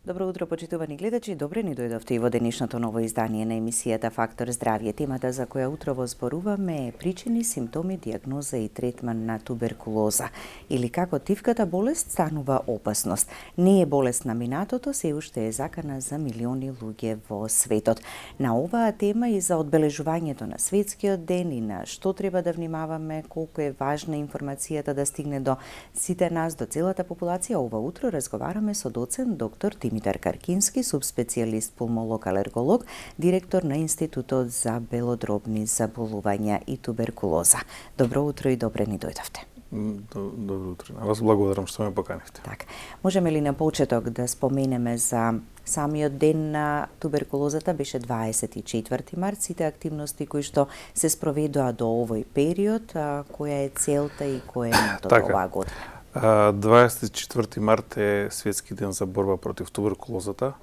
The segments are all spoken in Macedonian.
Добро утро, почитувани гледачи. Добре ни дојдовте и во денешното ново издание на емисијата Фактор здравје. Темата за која утрово зборуваме е причини, симптоми, дијагноза и третман на туберкулоза. Или како тивката болест станува опасност. Не е болест на минатото, се уште е закана за милиони луѓе во светот. На оваа тема и за одбележувањето на светскиот ден и на што треба да внимаваме, колку е важна информацијата да стигне до сите нас, до целата популација, ова утро разговараме со доцент доктор Димитар Каркински, субспецијалист пулмолог-алерголог, директор на Институтот за белодробни заболувања и туберкулоза. Добро утро и добре ни дојдовте. Добро утро. Вас благодарам што ме поканивте. Так. Можеме ли на почеток да споменеме за самиот ден на туберкулозата? Беше 24 март, сите активности кои што се спроведоа до овој период, која е целта и кој е мотото оваа година? 24 март е светски ден за борба против туберкулозата.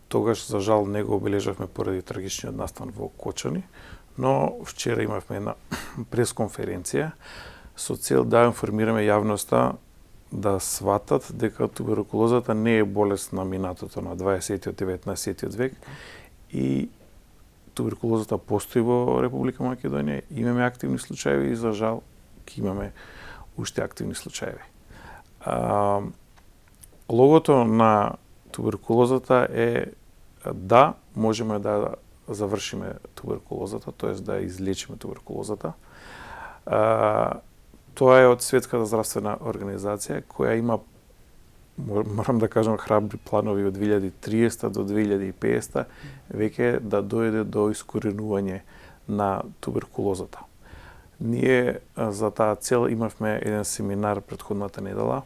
Тогаш, за жал, не го обележавме поради трагичниот настан во Кочани, но вчера имавме една пресконференција со цел да информираме јавноста да сватат дека туберкулозата не е болест на минатото на 20-19 век и туберкулозата постои во Република Македонија. Имаме активни случаи и за жал ќе имаме уште активни случаи. Логото на туберкулозата е да можеме да завршиме туберкулозата, тоест да излечиме туберкулозата. Тоа е од Светската здравствена организација, која има, морам да кажам, храбри планови од 2030 до 2050 веќе да дојде до искоренување на туберкулозата. Ние за таа цел имавме еден семинар претходната недела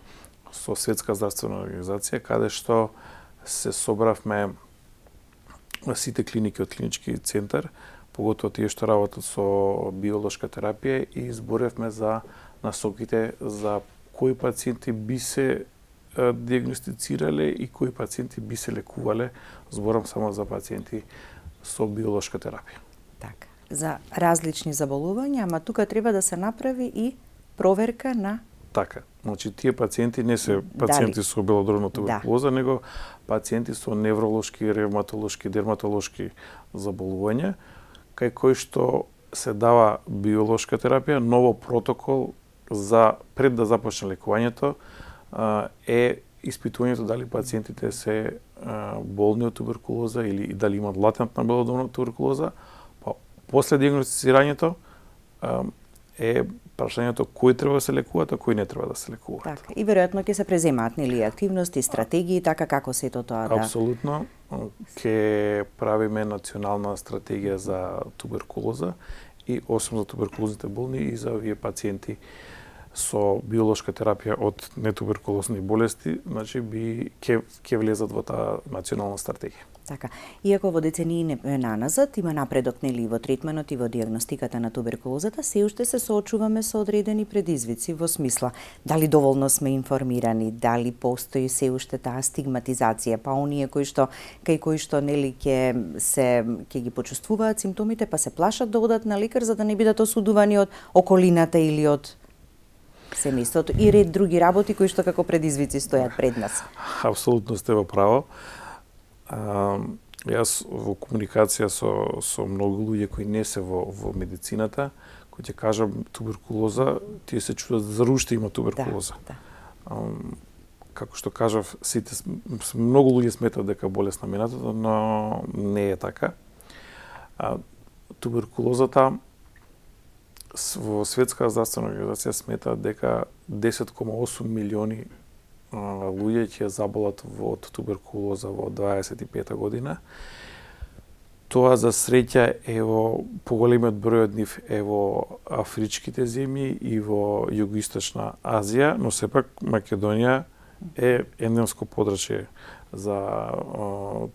со Светска здравствена организација, каде што се собравме сите клиники од клинички центар, поготово тие што работат со биолошка терапија, и зборевме за насоките за кои пациенти би се диагностицирале и кои пациенти би се лекувале. Зборам само за пациенти со биолошка терапија. Така. За различни заболувања, ама тука треба да се направи и проверка на... Така. Значи, тие пациенти не се пациенти со белодробна туберкулоза, него пациенти со невролошки, ревматолошки, дерматолошки заболувања, кај кои што се дава биолошка терапија. Ново протокол за пред да започне лекувањето е испитувањето дали пациентите се болни од туберкулоза или дали имаат латентна белодробна туберкулоза. После диагностицирањето е прашањето кој треба да се лекуваат, а кој не треба да се лекуваат. Така, и веројатно ќе се преземаат нели активности, стратегии, така како сето тоа да. Апсолутно. Ќе правиме национална стратегија за туберкулоза и освен за туберкулозните болни и за овие пациенти со биолошка терапија од нетуберкулозни болести, значи ќе влезат во таа национална стратегија. Така, иако во децении наназад има напредок нели во третманот и во диагностиката на туберкулозата, се уште се соочуваме со одредени предизвици во смисла дали доволно сме информирани, дали постои се уште таа стигматизација, па оние кај кои што нели ќе ги почувствуваат симптомите, па се плашат да одат на лекар за да не бидат осудувани од околината или од семејството и ред други работи кои што како предизвици стојат пред нас. Апсолутно сте во право. Јас во комуникација со многу луѓе кои не се во медицината, кои ќе кажам туберкулоза, тие се чудат за уште има туберкулоза. Да. Како што кажав, многу луѓе сметат дека болест на минатото, но не е така. Туберкулозата во Светска здравствена организација смета дека 10,8 милиони луѓе ќе заболат од туберкулоза во 25 година. Тоа за среќа е во поголемиот број од нив е во афричките земји и во југоисточна Азија, но сепак Македонија е ендемско подрачје за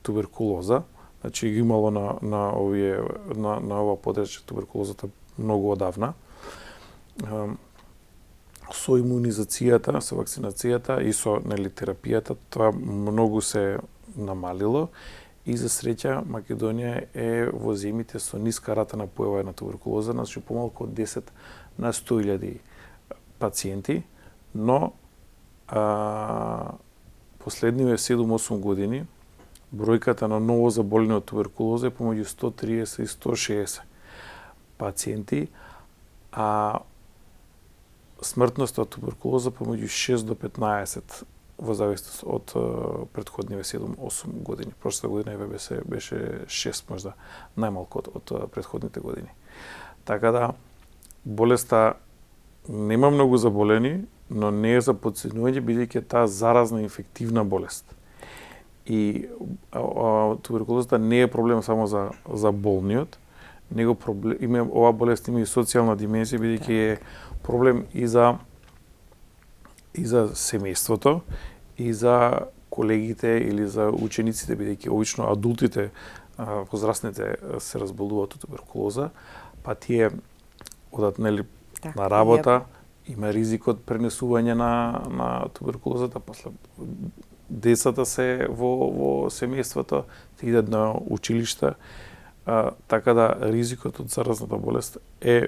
туберкулоза. Значи ги имало на ова подрачје туберкулозата многу одавна. Со имунизацијата, со вакцинацијата и со терапијата тоа многу се намалило и за среќа Македонија е во земјите со ниска рата на појава на туберкулоза, значи помалку од 10 на 100.000 пациенти, но последниве 7-8 години бројката на ново заболени од туберкулоза е помеѓу 130 и 160 пациенти, а смртноста од туберкулоза помеѓу 6 до 15 во зависност од претходниве 7-8 години. Прошлата година беше 6 можда најмалку од претходните години. Така да болеста нема многу заболени, но не е за подценување бидејќи таа заразна инфективна болест. И туберкулозата не е проблем само за болниот, него ова болест има и социјална димензија бидејќи е проблем и за семејството, и за колегите или за учениците, бидејќи обично адултите, возрастните се разболуваат од туберкулоза, па тие одат на работа, има ризик од пренесување на туберкулозата, после децата се во семејството, идат на училишта, така да ризикот од заразната болест е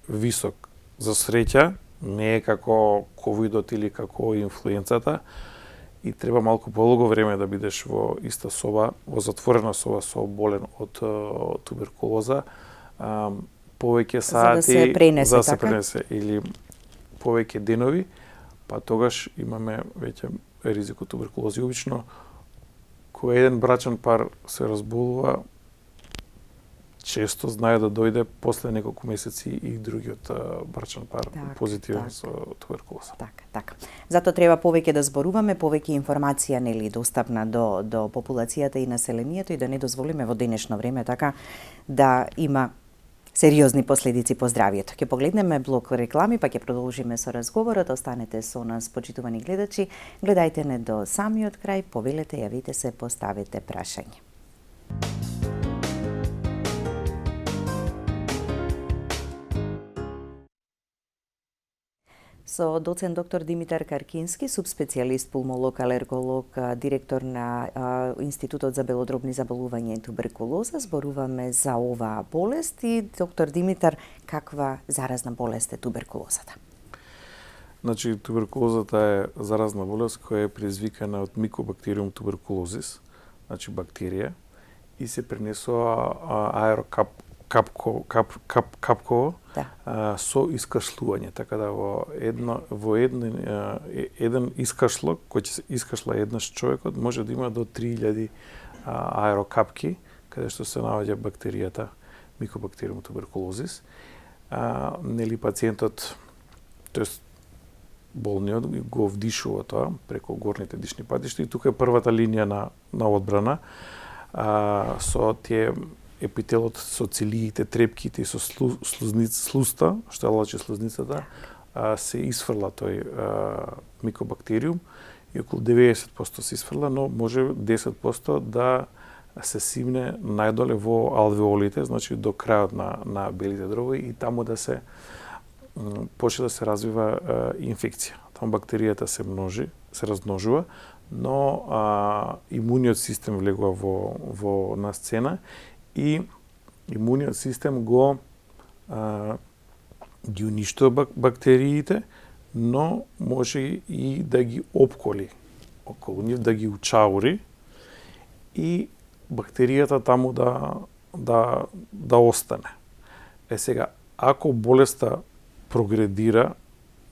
висок. За среќа, не е како ковидот или како инфлуенцата, и треба малку подолго време да бидеш во иста соба, во затворена соба со болен од туберкулоза, повеќе сати за да се пренесе или повеќе денови, па тогаш имаме веќе ризик од туберкулоза. Обично, кога еден брачен пар се разболува, често знае да дојде после неколку месеци и другиот брачен пар позитивен со туберкулоза. Така. Затоа треба повеќе да зборуваме, повеќе информација нели достапна до популацијата и населението и да не дозволиме во денешно време така да има сериозни последици по здравието. Ќе погледнеме блок реклами, па ќе продолжиме со разговорот. Останете со нас, почитувани гледачи. Гледајте не до самиот крај, повелете, јавите се, поставете прашање. Со доцент доктор Димитар Каркински, субспецијалист пулмолог, алерголог, директор на Институтот за белодробни заболувања и туберкулоза, зборуваме за оваа болест. И доктор Димитар, каква заразна болест е туберкулозата? Значи, туберкулозата е заразна болест која е предизвикана од микобактериум туберкулозис, значи бактерија, и се пренесува капково со искашлување, така да во еден искашлок кој ќе се искашла еднаш човекот може да има до 3000 аерокапки каде што се наоѓа бактеријата микобактериум туберкулозис. Нели пациентот, тоест болниот го вдишува тоа преку горните дишни патишта и тука е првата линија на одбрана со тие епителот со целиите, трепките и со слуста, што лачи слузницата, се изфрла тој микобактериум и околу 90% се изфрла, но може 10% да се симне најдоле во алвеолите, значи до крајот на белите дробови и таму да се почне да се развива инфекција. Таму бактеријата се размножува, но имуниот систем влегува на сцена и имуниот систем ги уништува бактериите, но може и да ги опколи околу нив, да ги учаури и бактеријата таму да остане. Сега, ако болеста прогредира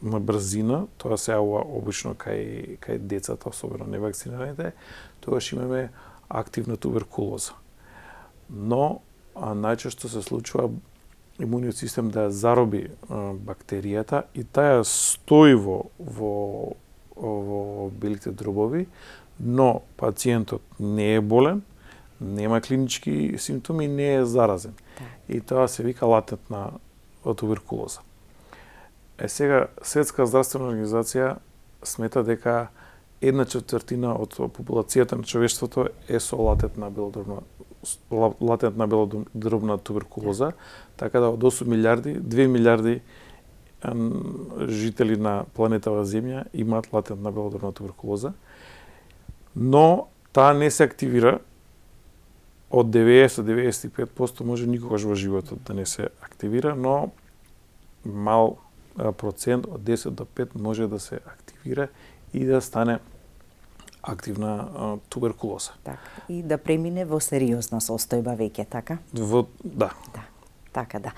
на брзина, тоа се јавува обично кај децата, особено невакцинираните, тогаш имаме активна туберкулоза. Но најчесто се случува имуниот систем да зароби бактеријата и таа стои во белите дробови, но пациентот не е болен, нема клинички симптоми, не е заразен. И тоа се вика латентна туберкулоза. Сега, Светска здравствена организација смета дека 1/4 од популацијата на човештвото е со латентна белодробна туберкулоза, така да од 8 милиарди, 2 милиарди жители на планетава Земја имаат латентна белодробна туберкулоза, но таа не се активира од 90-95%, може никогаш во животот да не се активира, но мал процент од 10 до 5 може да се активира и да стане активна туберкулоза. Така, и да премине во сериозна состојба веќе, така? Да. Да. Така да.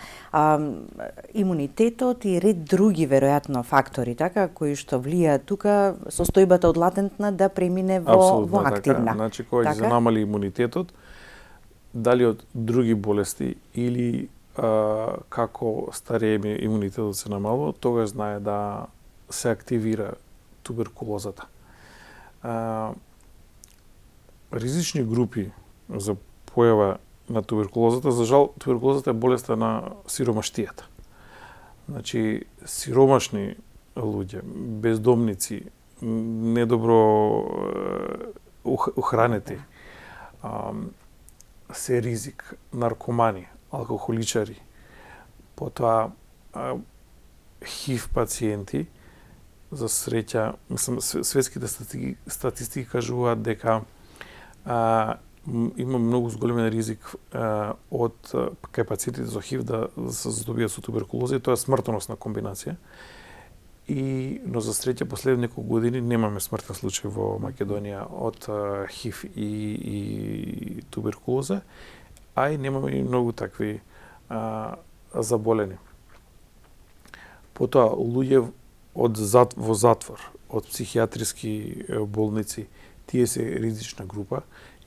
Имунитетот и ред други веројатно фактори, така, кои што влијаат тука состојбата од латентна да премине во активна. Така. Значи, кога ќе се намали имунитетот, дали од други болести или како старееме имунитетот се намалува, тогаш знае да се активира туберкулозата. Ризични групи за појава на туберкулозата, за жал, туберкулозата е болеста на сиромаштијата. Значи, сиромашни луѓе, бездомници, недобро ухранети, се ризик, наркомани, алкохоличари, потоа ХИВ пациенти, за среќа, мислам, светските статистики кажуваат дека има многу зголемен ризик од кај пациентите со ХИВ да се здобијат со туберкулоза и тоа е смртоносна комбинација. Но за среќа последни неколку години немаме смртен случај во Македонија од ХИВ и туберкулоза, а и немаме и многу такви заболени. Потоа луѓе во затвор, од психијатриски болници, тие се ризична група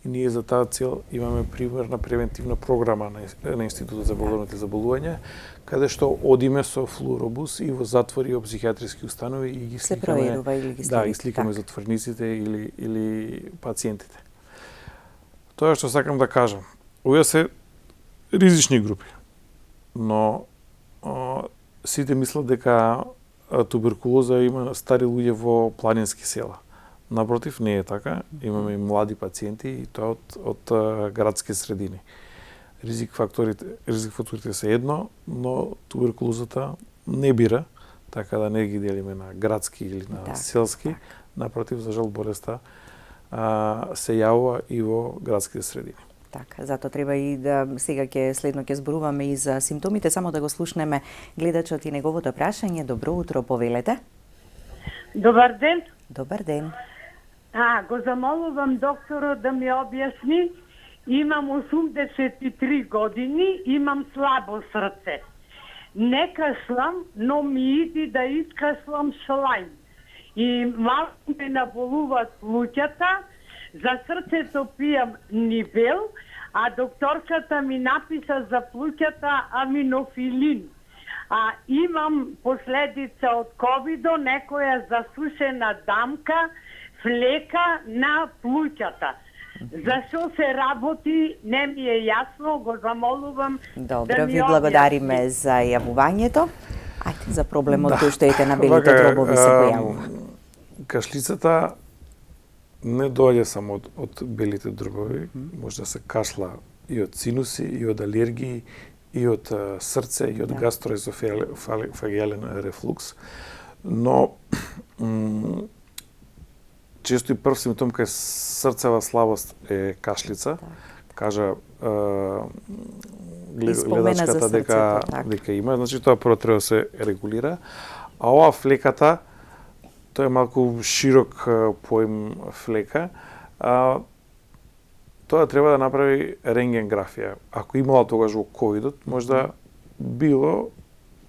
и ние за таа цел имаме примерна превентивна програма на Институтот за белодробните заболувања, каде што одиме со флуоробус и во затвори и во психијатриски установи и ги сликаме. Се проверува или ги Да, и сликаме затворниците или пациентите. Тоа што сакам да кажам, овие се ризични групи, но сите мислат дека туберкулоза има стари луѓе во планински села. Напротив, не е така. Имаме и млади пациенти и тоа од градски средини. Ризик факторите се едно, но туберкулозата не бира, така да не ги делиме на градски или на селски. Напротив, за жал болеста се јавува и во градските средини. Така, затоа треба и да сега следно ќе зборуваме и за симптомите, само да го слушнеме гледачот и неговото прашање. Добро утро, повелете. Добар ден. Добар ден. Го замолувам докторот да ми објасни. Имам 83 години, имам слабо срце. Не кашлам, но ми иди да искашлам шлајм. И малку ме наболуваат плуќата, за срцето пијам нивел, а докторката ми написа за плуќата аминофилин. Имам последица од ковидо, некоја засушена дамка, флека на плуќата. Зашо се работи, не ми е јасно, го замолувам. Добро, ви благодариме за јавувањето. Ајде, за проблемот кој што ете на белите дробови се појавува. Кашлицата не доаѓа само од белите дробови, може да се кашла и од синуси, и од алергии, и од срце, и од гастроезофагијален рефлукс, но често и прв симптом кај срцева слабост е кашлица. Кажа гледачката дека има, значи тоа прво треба да се регулира. А ова флеката, тоа е малку широк поим флека, тоа треба да направи рентгенграфија. Ако имала тогаш во ковидот, можда било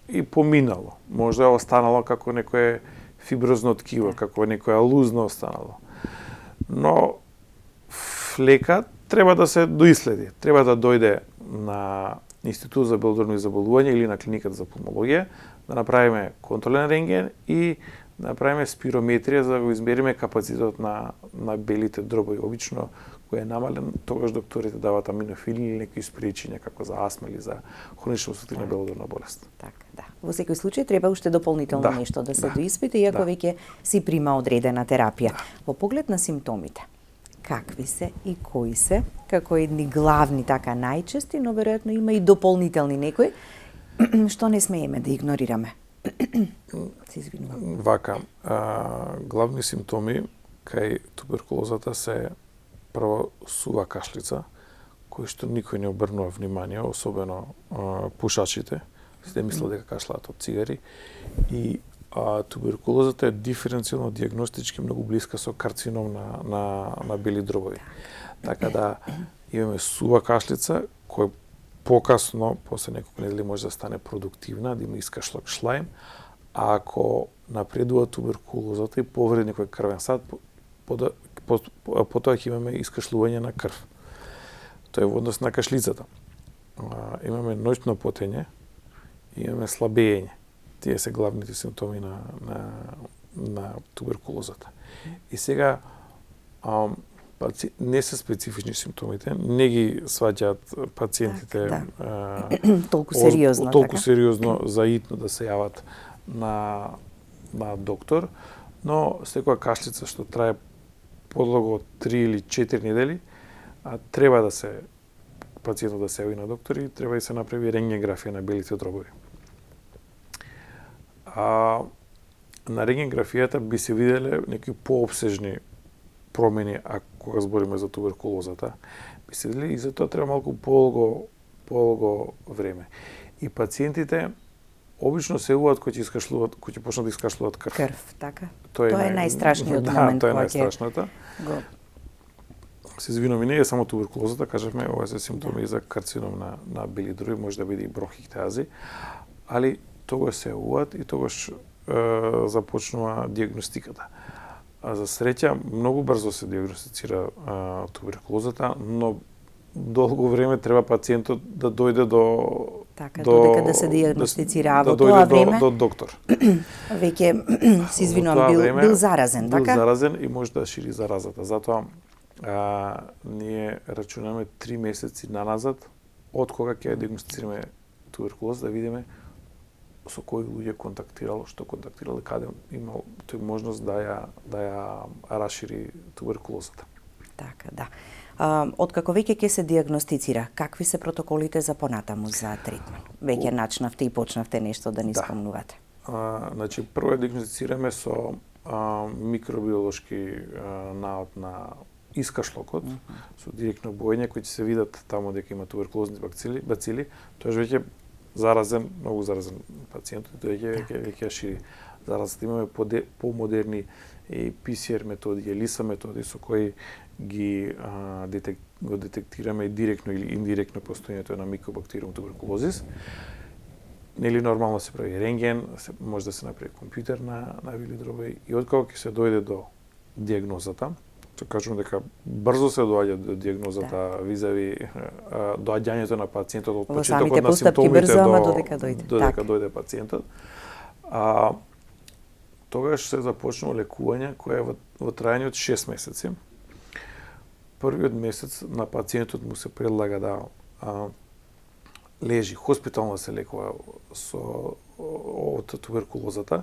и поминало. Можда останало како некое фиброзно ткиво, како некоја лузна останало. Но флека треба да се доиследи. Треба да дојде на Институт за белодробни заболувања или на клиниката за пулмологија, да направиме контролен рентген и да направиме спирометрија за да го измериме капацитетот на белите дробови. Обично, кој е намален, тогаш докторите даваат аминофилин или некои спречиња како за астма или за хронична обструктивна белодробна болест. Така, да. Во секој случај треба уште дополнително нешто да се доиспита, иако веќе си прима одредена терапија. Во поглед на симптомите, какви се и кои се, како едни главни, така најчести, но веројатно има и дополнителни некои, што не смееме да игнорираме. Се извинувам. Вака, главни симптоми кај туберкулозата се прво сува кашлица, кој што никој не обрнува внимание, особено пушачите, сите мислат дека кашлаат од цигари, и туберкулозата е диференцијално дијагностички многу блиска со карцином на бели дробови. Така да имаме сува кашлица која покасно, после неколку недели може да стане продуктивна, да има искашлок шлајм, а ако напредува туберкулозата и повреди некој крвен сад, потоа ќе имаме искашлување на крв. Тоа е во однос на кашлицата. Имаме ноќно потење, имаме слабење. Тие се главните симптоми на туберкулозата. И сега не се специфични симптомите, не ги сваќаат пациентите толку сериозно, толку сериозно заитно да се јават на доктор, но секоја кашлица што трае подолго од 3 или 4 недели, треба да се пациентот да се јави на доктор и треба да се направи рентгенографија на белите дробови. На рентгенографијата би се виделе некои поопсежни промени, кога збориме за туберкулозата, би се видели и за тоа треба малку подолго време. И пациентите обично се јавуваат кои ќе почнат да искашлуваат крв. Крв, така. Тоа е најстрашниот момент. Тоа е најстрашната. Се извинувам, и не е само туберкулозата, кажавме, ова се симптоми за карцином на бели дробови, може да биде и бронхиктази, али тогаш се јавуваат и тогаш започнува дијагностиката. За среќа, многу брзо се дијагностицира туберкулозата, но долго време треба пациентот да дојде додека да се дијагностицира, во тоа време до доктор. Веќе се извинувам, бил заразен, така? Бил заразен и може да шири заразата. Затоа ние рачунаме 3 месеци наназад од кога ќе дијагностицираме туберкулоза, да видиме со кои луѓе контактирал, што контактирал и каде имал тој можност да ја расшири туберкулозата. Така, да. Откако веќе ќе се дијагностицира, какви се протоколите за понатаму за третман? Веќе начнавте и почнавте нешто да ни спомнувате. Значи, прво ја дијагностицираме со микробиолошки наод на искашлокот, со директно боење кои ќе се видат таму дека има туберкулозни бацили, тоа веќе заразен, многу заразен пациент, тој веќе шири заразата. Имаме помодерни и PCR методи, ELISA методи со кои го детектираме и директно или индиректно постојањето на микобактериум туберкулозис. Нели нормално се прави рентген, може да се направи компјутер на бели дробови и откако ќе се дојде до дијагнозата, што кажувам дека брзо се доаѓа до дијагнозата визави доаѓањето на пациентот од почетокот на симптомите додека дојде пациентот. Тогаш се започнува лекување кое е во трајање од 6 месеци. Првиот месец на пациентот му се предлага да лежи хоспитално се лекува од туберкулозата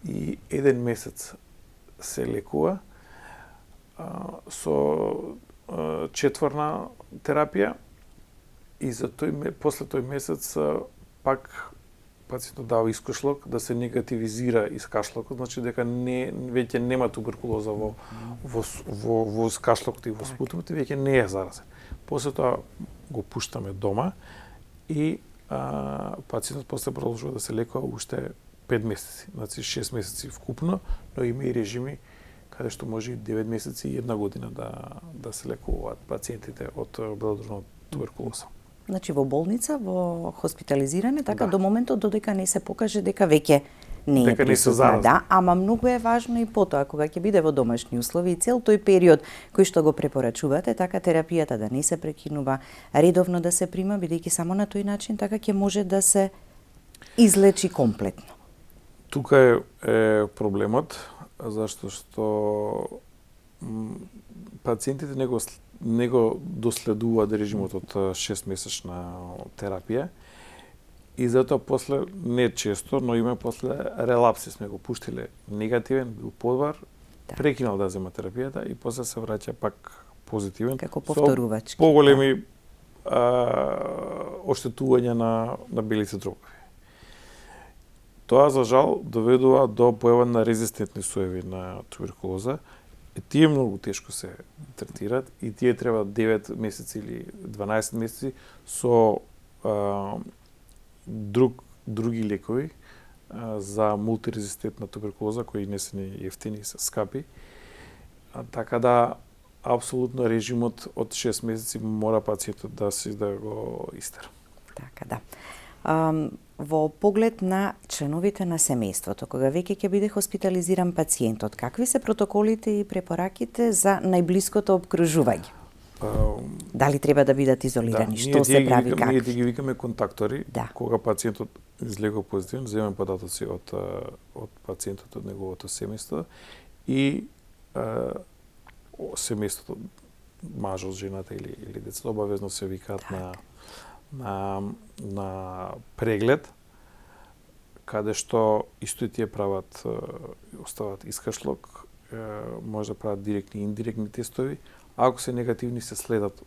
и 1 месец се лекува со четворна терапија и после тој месец пак пациентот дава искашлок да се негативизира искашлокот, значи дека веќе нема туберкулоза во искашлокот и во спутумот и веќе не е заразен. После тоа го пуштаме дома и пациентот после продолжува да се лекува уште 5 месеци, значи 6 месеци вкупно, но има и режими каде што може и 9 месеци и 1 година да се лекуваат пациентите од белодробна туберкулоза. Значи во болница, во хоспитализиране, така до моментот додека не се покаже дека веќе не е присутна, да, ама многу е важно и потоа кога ќе биде во домашни услови и цел тој период кој што го препорачувате, така терапијата да не се прекинува, редовно да се прима, бидејќи само на тој начин така ќе може да се излечи комплетно. Тука е проблемот, зашто што пациентите не го доследуваат режимот од 6-месечна терапија и затоа после, не често, но има после релапси, сме го пуштиле негативен, бил подвар, прекинал да зема терапијата и после се враќа пак позитивен. Како повторувачки. Со поголеми оштетувања на белите дробови. Тоа, за жал, доведува до појава на резистентни соеви на туберкулоза. Тие многу тешко се третираат и тие треба 9 месеци или 12 месеци со други лекови за мултирезистентна туберкулоза, кои не се ни ефтини и се скапи. Така да, апсолутно режимот од 6 месеци мора пациентот да го истера. Така да. Во поглед на членовите на семејството, кога веќе ќе биде хоспитализиран пациентот, какви се протоколите и препораките за најблиското обкружување? Дали треба да бидат изолирани? Што се прави, как? Ние ги викаме контактори. Да. Кога пациентот излегува позитивен, земаме податоци од пациентот, од неговото семејство и семејството, мажот, жената или децата обавезно се викаат на преглед, каде што исто и тие прават, остават искашлок, може да прават директни и индиректни тестови. Ако се негативни, се следат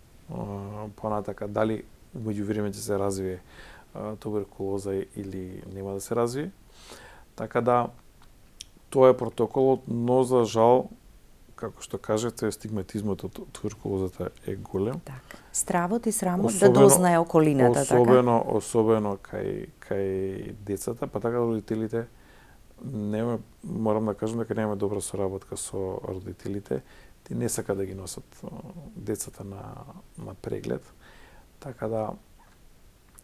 понатака дали меѓу време ќе се развие туберкулоза или нема да се развие. Така да, тоа е протоколот, но за жал, како што кажете, стигматизмот од туберкулозата е голем. Так. Стравот и срамот да дознае околината, Особено кај децата, па така родителите, морам да кажам дека нема добра соработка со родителите. Ти не сака да ги носат децата на преглед. Така да,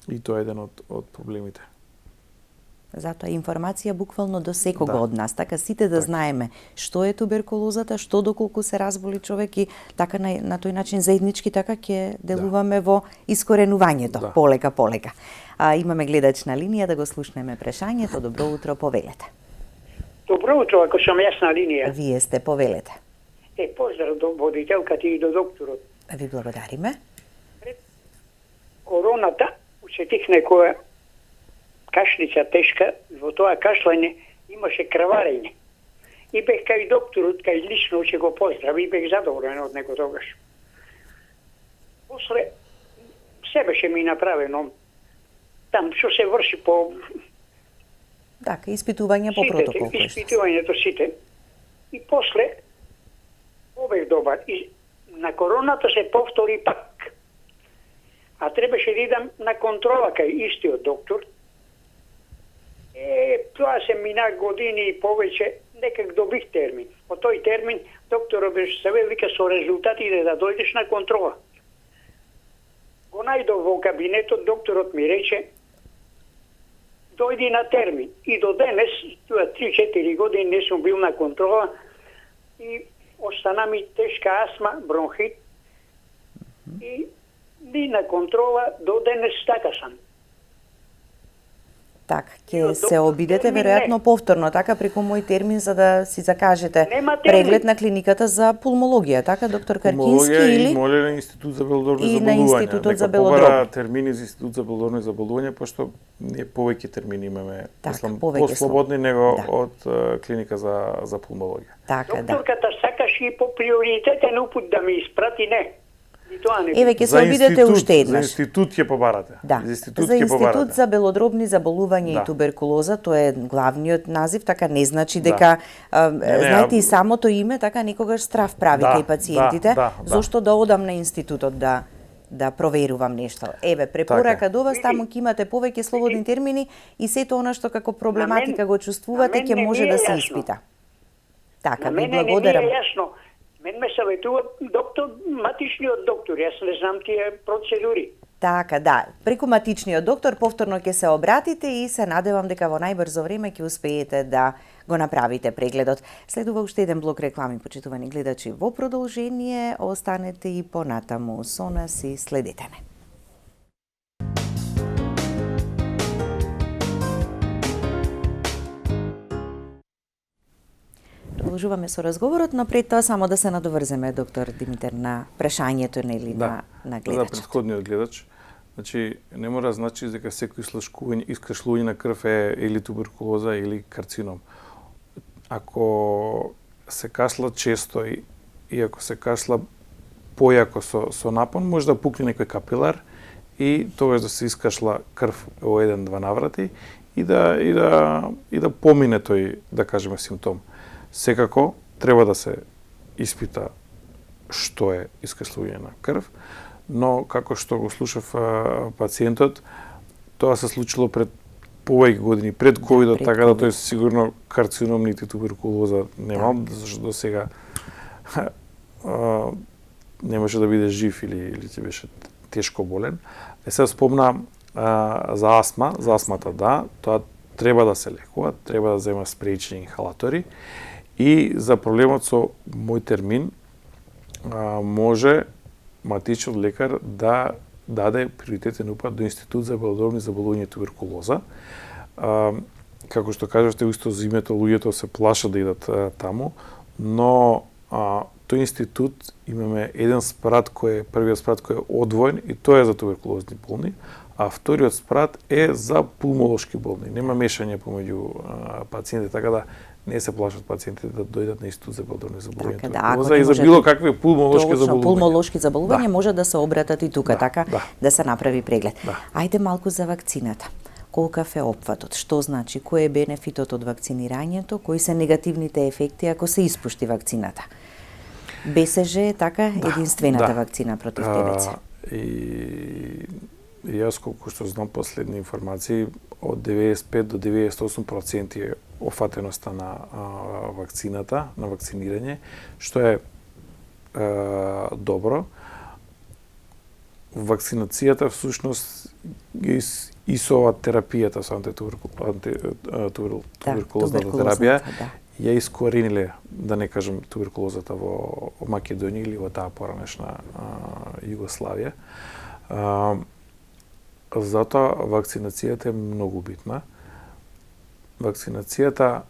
и тоа е еден од проблемите. Затоа информација буквално до секого од нас, така сите да знаеме што е туберкулозата, што доколку се разболи човек и така на тој начин заеднички така ќе делуваме во искоренувањето, полека. Имаме гледач на линија, да го слушнеме прашањето. Добро утро, повелете. Добро утро, ако сум јас на линија. Вие сте, повелете. Поздрав до водителката и до докторот. Ви благодариме. Пред короната усетих некоја кашлица тешка, во тоа кашлање имаше крварење. И бех кај докторот, кај лично ќе го поздрави, и бех задоволен од него тогаш. После се беше ми направено там што се врши по така, испитување по протокол. Испитувањето сите. И после побег добар. И на короната се повтори пак. А требаше да идам на контрола кај истиот доктор. Тоа се мина години и повеќе, некак добих термин. По тој термин докторот беше се вика со резултатите да дојдеш на контрола. Го најдов во кабинетот, докторот ми рече дојди на термин. И до денес, тоа 3-4 години не сум бил на контрола и остана ми тешка астма, бронхит и ни на контрола до денес така сам. Так, ќе се обидете веројатно повторно, така преку мој термин за да си закажете преглед на клиниката за пулмологија, така доктор Каркински или и моле на Институт за белодробни и на заболувања. Институтот за белодробни термини за Институт за белодробни заболувања, пошто ние повеќе термини имаме, послободни него од клиника за пулмологија. Така, докторката сакаше и по приоритетен упут да ми испрати, не. Еве ќе се обидете уште еднаш. За институт ќе побарате. Да. За Институт за белодробни заболувања и туберкулоза, тоа е главниот назив, така не значи дека знаете и самото име така некогаш страв прави кај пациентите, зошто да одам на институтот да проверувам нешто. Еве, препорака до вас, таму ќе имате повеќе слободни термини и сето она што како проблематика го чувствувате ќе може да се испита. Така, ви благодарам. Мен ме саветува матичниот доктор, јас не знам тие процедури. Така, да. Преку матичниот доктор повторно ќе се обратите и се надевам дека во најбрзо време ќе успеете да го направите прегледот. Следува уште еден блок реклами, почитувани гледачи. Во продолжение останете и понатаму со нас и следете ме. Продолжуваме со разговорот, но пред тоа само да се надоврземе, доктор Димитар, на прашањето на гледачот. За претходниот гледач. Значи, не мора значи дека секој искашлување на крв е или туберкулоза или карцином. Ако се кашла често и ако се кашла појако со напон, може да пукне некој капилар и тогаш да се искашла крв во 1-2 наврати и да помине тој, да кажеме, симптом. Секако треба да се испита што е искашлување на крв, но како што го слушав пациентот, тоа се случило пред повеќе години пред ковидот, пред така да COVID. тој сигурно карцином нити туберкулоза немал, зашто до сега немаше да биде жив или ќе беше тешко болен. Се спомна за асмата да, тоа треба да се лекува, треба да зема спрејчни инхалатори и за проблемот со мој термин може матичниот лекар да даде приоритетен упат до Институт за белодробни заболувања и туберкулоза. Како што кажавте, исто за името луѓето се плашат да идат таму, но тој институт имаме еден спрат кој е првиот спрат кој е одвоен и тоа е за туберкулозни болни, а вториот спрат е за пулмолошки болни. Нема мешање помеѓу пациенти, така да не се плашат пациентите да дојдат на Институт за белодробни заболувања и туберкулоза и за било какви пулмолошки заболувања. Пулмолошки заболувања може да се обратат и тука, така да се направи преглед. Ајде малку за вакцината. Колкав е опфатот? Што значи? Кој е бенефитот од вакцинирањето? Кои се негативните ефекти ако се испушти вакцината? БСЖ е така единствената вакцина против ТБЦ. И јас колку што знам последни информации, од 95 до 98% е офатеноста на вакцината, на вакцинирање, што е добро. Вакцинацијата всушност исова терапијата со антитуберкулозната терапија ја искорениле, да не кажам туберкулозата во Македонија или во таа поранешна Југославија. Затоа вакцинацијата е многу битна. Вакцинацијата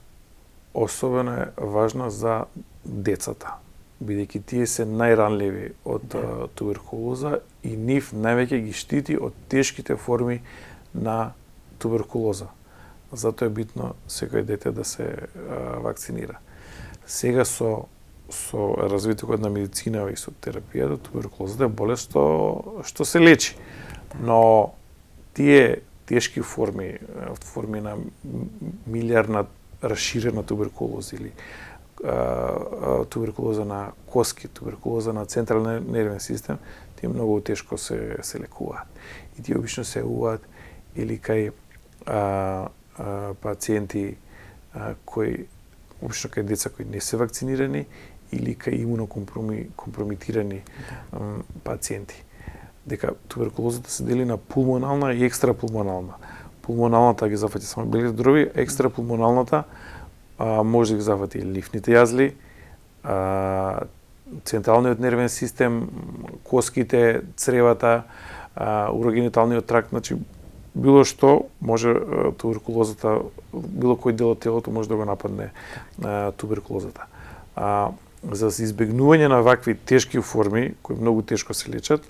особено е важна за децата, бидејќи тие се најранливи од туберкулоза и нив највеќе ги штити од тешките форми на туберкулоза. Затоа е битно секој дете да се вакцинира. Сега со развитокот на медицина и со терапијата, туберкулозата е болест што се лечи. Но тие тешки форми на милиарна расширена туберкулоза или туберкулоза на коски, туберкулоза на централен нервен систем, тие многу тешко се лекуваат. И тие обично се јавуваат или кај пациенти кои обично кај деца кои не се вакцинирани или кај имунокомпромитирани пациенти. Дека туберкулозата се дели на пулмонална и екстрапулмонална. Пулмоналната ги зафати само белите дроби, екстрапулмоналната може да ги зафати лифните јазли, централниот нервен систем, коските, цревата, урогениталниот тракт, значи било што може туберкулозата, било кој дел од телото може да го нападне туберкулозата. За избегнување на вакви тешки форми, кои многу тешко се лечат,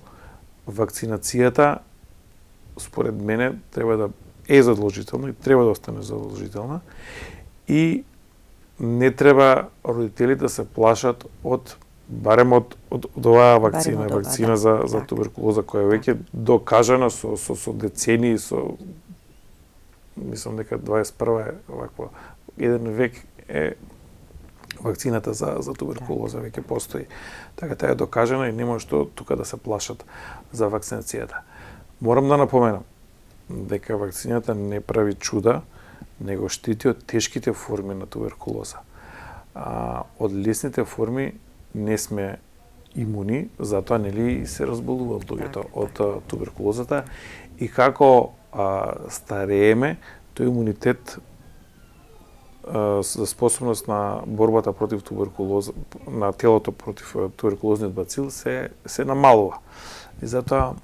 вакцинацијата, според мене, треба да е задолжителна и треба да остане задолжителна и не треба родителите да се плашат барем од оваа вакцина за туберкулоза која веќе докажана со децении, мислам дека 21 е вакво еден век е вакцината за туберкулоза веќе постои. Така таа е докажана и нема што тука да се плашат за вакцинацијата. Морам да напоменам дека вакцината не прави чуда, него штити од тешките форми на туберкулоза. Од лесните форми не сме имуни, затоа нели се разболуваат луѓето од туберкулозата и како старееме, тој имунитет за способност на борбата против туберкулоза, на телото против туберкулозниот бацил се намалува. И затоа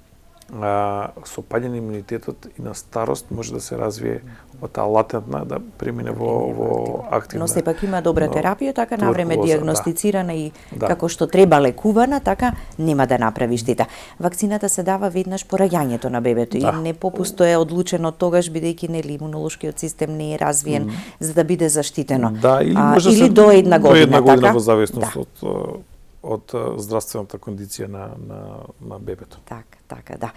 со паѓање имунитетот и на старост може да се развие од таа латентна да премине во активна. Но сепак има добра терапија, така навреме дијагностицирана и како што треба лекувана, така нема да направи штета. Вакцината се дава веднаш по раѓањето на бебето и не попусто е одлучено тогаш бидејќи нели имунолошкиот систем не е развиен за да биде заштитено. Или до една година, така? Во зависност од здравствената кондиција на бебето. Така,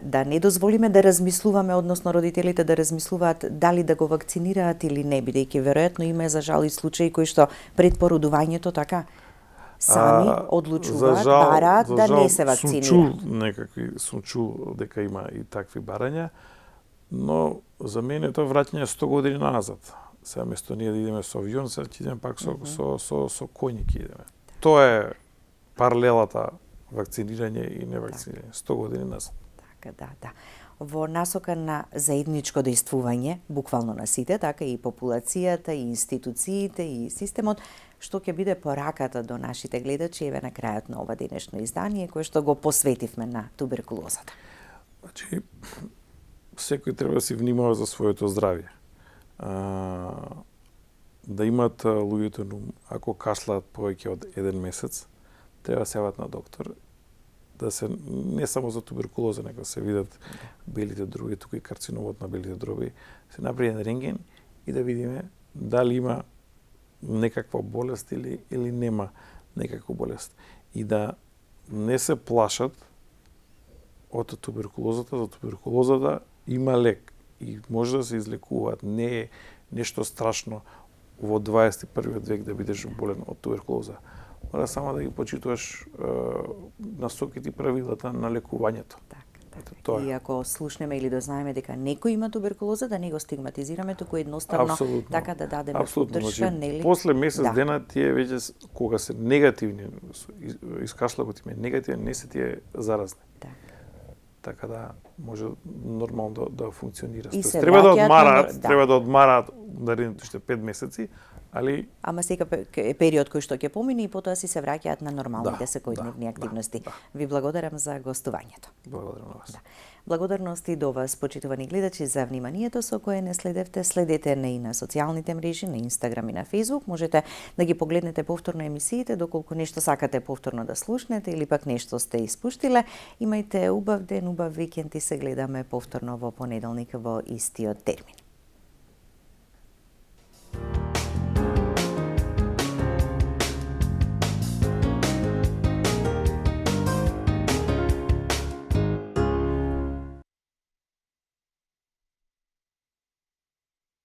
да не дозволиме да размислуваме, односно родителите да размислуваат дали да го вакцинираат или не, бидејќи веројатно има за жал и случаи кои што пред породувањето така сами одлучуваат, бараат да не се вакцинираат. Сум чул дека има и такви барања, но за мене тоа враќање 100 години назад. Сега место ние да идеме со авион, сега ќе идеме пак со коњи ќе идеме. Тоа е паралелата вакцинирање и невакцинирање 100 години назад. Така, да. Во насока на заедничко действување, буквално на сите, така и популацијата, и институциите, и системот, што ќе биде пораката до нашите гледачи еве на крајот на ова денешно издание, кое што го посветивме на туберкулозата? Значи, секој треба да си внимава за своето здравје. Да имат луѓето на ум, ако кашлаат повеќе од 1 месец, треба се јават на доктор, да се не само за туберкулоза, него се видат белите дроби, туку и карциномот на белите дроби, се направи еден рентген и да видиме дали има некаква болест или нема некаква болест. И да не се плашат од туберкулозата, за туберкулозата има лек и може да се излекуваат. Не е нешто страшно во 21 век да бидеш болен од туберкулоза. Мора само да ги почитуваш насоките и правилата на лекувањето. Така. И ако слушнеме или дознаеме дека некој има туберкулоза, да не го стигматизираме, туку едноставно така да дадеме поддршка, нели? После месец дена тие веќе кога се негативни, искашлакот им е негативен, не се тие заразни. Така да може нормално да функционира. Треба да одмараат наредните уште 5 месеци, али ама сега период кој што ќе помине и потоа си се враќаат на нормалните секојдневни активности. Ви благодарам за гостувањето. Благодарам на вас. Благодарности до вас, почитувани гледачи, за вниманието со кое не следевте. Следете не и на социјалните мрежи, на Инстаграм и на Фејсбук. Можете да ги погледнете повторно емисиите, доколку нешто сакате повторно да слушнете или пак нешто сте испуштиле. Имајте убав ден, убав викенд и се гледаме повторно во понеделник во истиот термин.